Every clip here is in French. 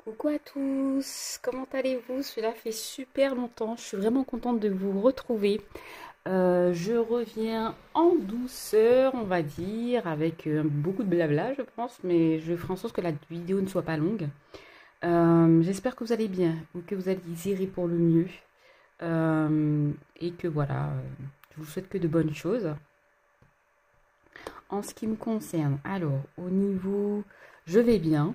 Coucou à tous, comment allez-vous? Cela fait super longtemps, je suis vraiment contente de vous retrouver. Je reviens en douceur, on va dire, avec beaucoup de blabla, je pense, mais je ferai en sorte que la vidéo ne soit pas longue. J'espère que vous allez bien ou que vous allez irez pour le mieux et que voilà, je vous souhaite que de bonnes choses. En ce qui me concerne, alors, au niveau, je vais bien.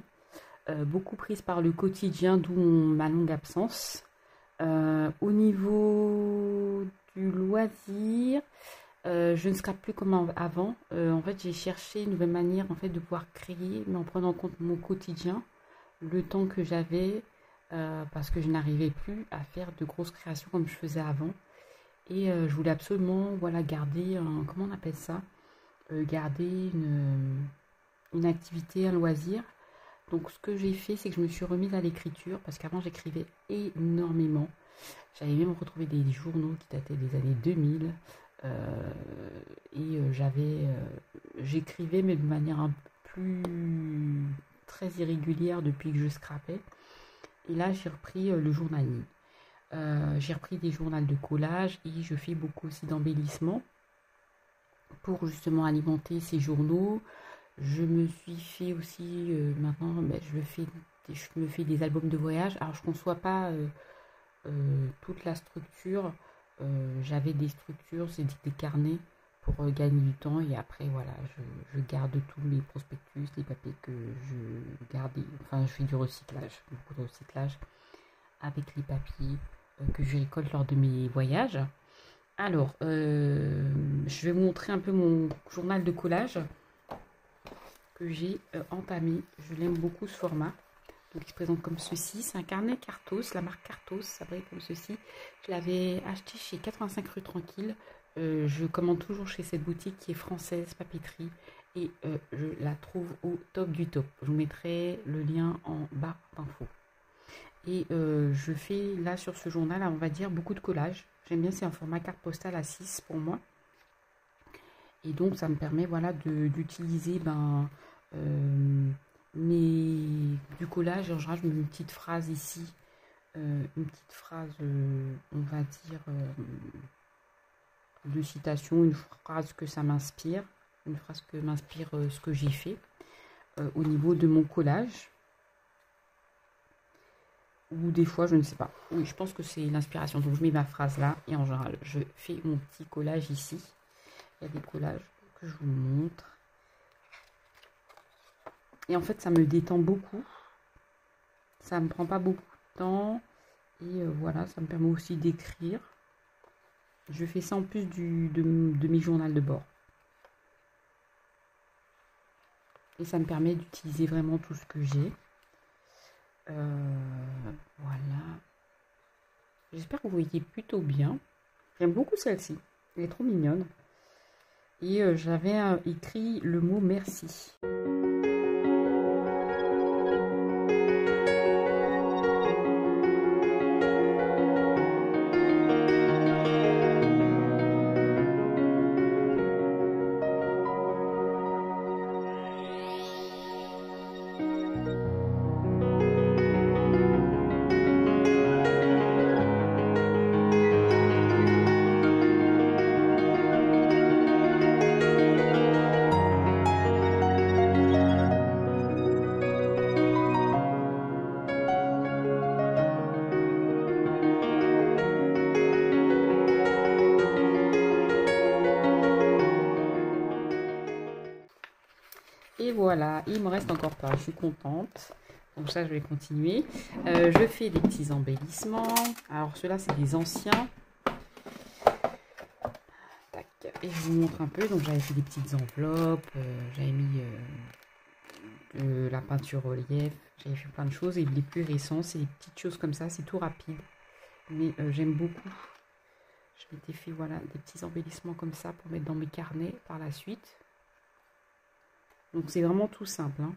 Beaucoup prise par le quotidien, d'où ma longue absence. Au niveau du loisir, je ne scrape plus comme avant. En fait, j'ai cherché une nouvelle manière en fait, de pouvoir créer, mais en prenant en compte mon quotidien, le temps que j'avais, parce que je n'arrivais plus à faire de grosses créations comme je faisais avant. Et je voulais absolument voilà, garder, comment on appelle ça? Garder une activité, un loisir. Donc ce que j'ai fait, c'est que je me suis remise à l'écriture parce qu'avant j'écrivais énormément. J'avais même retrouvé des journaux qui dataient des années 2000 et j'écrivais mais de manière un peu plus très irrégulière depuis que je scrapais. Et là j'ai repris le journaling. J'ai repris des journaux de collage et je fais beaucoup aussi d'embellissement pour justement alimenter ces journaux. Je me suis fait aussi, maintenant, je me fais des albums de voyage. Alors, je ne conçois pas toute la structure. J'avais des structures, c'est des carnets pour gagner du temps. Et après, voilà, je garde tous mes prospectus, les papiers que je gardais. Enfin, je fais du recyclage, beaucoup de recyclage avec les papiers que je récolte lors de mes voyages. Alors, je vais vous montrer un peu mon journal de collage que j'ai entamé. Je l'aime beaucoup ce format. Donc il se présente comme ceci. C'est un carnet Cartos, la marque Cartos, ça brille comme ceci. Je l'avais acheté chez 85 rue Tranquille. Je commande toujours chez cette boutique qui est française, papeterie. Et je la trouve au top du top. Je vous mettrai le lien en bas d'infos. Et je fais là sur ce journal, on va dire, beaucoup de collages. J'aime bien, c'est un format carte postale à 6 pour moi. Et donc, ça me permet voilà, d'utiliser du collage. En général, je mets une petite phrase ici. Une petite phrase, on va dire, de citation, une phrase que ça m'inspire. Une phrase que m'inspire ce que j'ai fait au niveau de mon collage. Ou des fois, je ne sais pas. Oui, je pense que c'est l'inspiration. Donc, je mets ma phrase là. Et en général, je fais mon petit collage ici. Il y a des collages que je vous montre. Et en fait, ça me détend beaucoup. Ça ne me prend pas beaucoup de temps. Et voilà, ça me permet aussi d'écrire. Je fais ça en plus de mes journaux de bord. Et ça me permet d'utiliser vraiment tout ce que j'ai. Voilà. J'espère que vous voyez plutôt bien. J'aime beaucoup celle-ci. Elle est trop mignonne. Et j'avais écrit le mot merci. Et voilà, il me reste encore pas, je suis contente. Donc ça, je vais continuer. Je fais des petits embellissements. Alors ceux-là, c'est des anciens. Tac. Et je vous montre un peu. Donc j'avais fait des petites enveloppes. J'avais mis la peinture relief. J'avais fait plein de choses. Et les plus récents, c'est des petites choses comme ça. C'est tout rapide. Mais j'aime beaucoup. Je m'étais fait voilà, des petits embellissements comme ça pour mettre dans mes carnets par la suite. Donc c'est vraiment tout simple. Hein.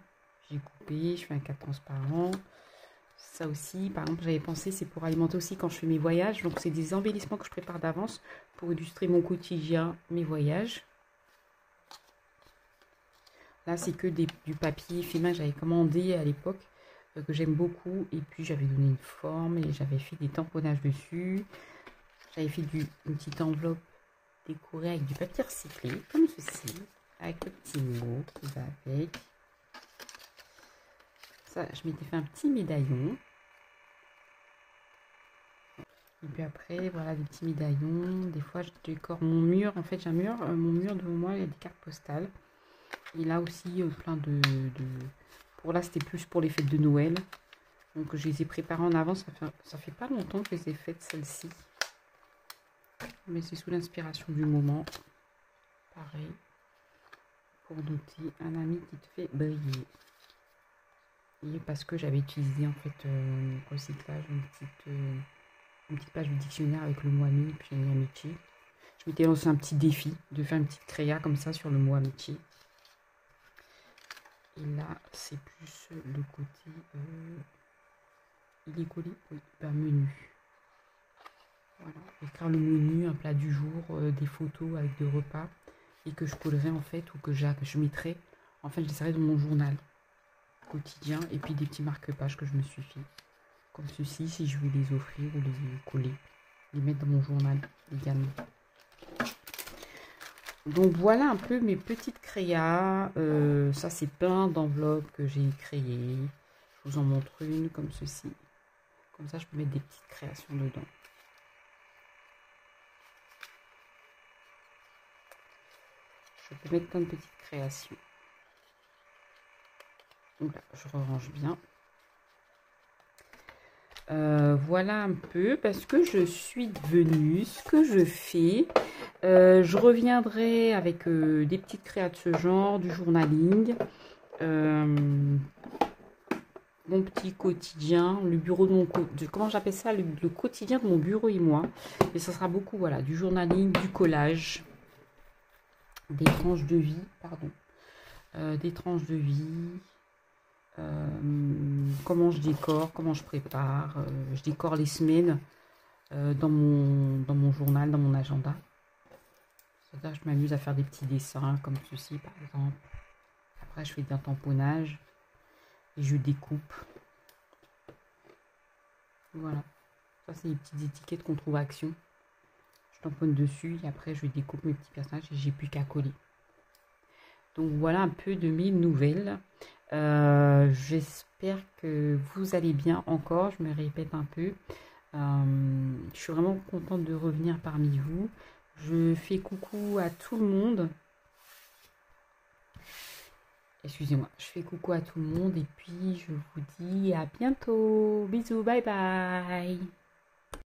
J'ai coupé, je fais un cadre transparent. Ça aussi, par exemple, j'avais pensé, c'est pour alimenter aussi quand je fais mes voyages. Donc c'est des embellissements que je prépare d'avance pour illustrer mon quotidien, mes voyages. Là, c'est que du papier fait main. J'avais commandé à l'époque que j'aime beaucoup. Et puis j'avais donné une forme et j'avais fait des tamponnages dessus. J'avais fait une petite enveloppe décorée avec du papier recyclé, comme ceci, avec le petit mot qui va avec. Ça, je m'étais fait un petit médaillon. Et puis après, voilà, des petits médaillons. Des fois, je décore mon mur. En fait, j'ai un mur. Mon mur devant moi, il y a des cartes postales. Et là aussi, plein de... Pour là, c'était plus pour les fêtes de Noël. Donc, je les ai préparées en avance. Ça fait pas longtemps que je les ai faites, celles-ci. Mais c'est sous l'inspiration du moment. Pareil. Pour noter un ami qui te fait briller. Et parce que j'avais utilisé, en fait, recyclage, une petite page du dictionnaire avec le mot ami, puis j'ai mis amitié. Je m'étais lancé un petit défi de faire une petite créa comme ça sur le mot amitié. Et là, c'est plus le côté... il est collé, oui, menu. Voilà, écrire le menu, un plat du jour, des photos avec des repas. Et que je collerai en fait, ou que je mettrai, en fait, je laisserai dans mon journal quotidien. Et puis des petits marque-pages que je me suis fait. Comme ceci, si je veux les offrir ou les coller. Les mettre dans mon journal également. Donc voilà un peu mes petites créas. Ça c'est plein d'enveloppes que j'ai créées. Je vous en montre une comme ceci. Comme ça je peux mettre des petites créations dedans. Je peux mettre plein de petites créations. Donc là, je range bien. Voilà un peu parce que je suis devenue ce que je fais. Je reviendrai avec des petites créas de ce genre, du journaling, mon petit quotidien, le bureau de mon comment j'appelle ça, le quotidien de mon bureau et moi. Et ça sera beaucoup, voilà, du journaling, du collage, des tranches de vie, pardon, des tranches de vie. Comment je décore, comment je prépare, je décore les semaines dans mon journal, dans mon agenda. C'est-à-dire je m'amuse à faire des petits dessins comme ceci par exemple. Après je fais d'un tamponnage et je découpe. Voilà, ça c'est les petites étiquettes qu'on trouve à Action. Je tamponne dessus et après je découpe mes petits personnages et j'ai plus qu'à coller. Donc voilà un peu de mes nouvelles. J'espère que vous allez bien encore. Je me répète un peu. Je suis vraiment contente de revenir parmi vous. Je fais coucou à tout le monde. Excusez-moi. Je fais coucou à tout le monde et puis je vous dis à bientôt. Bisous, bye bye.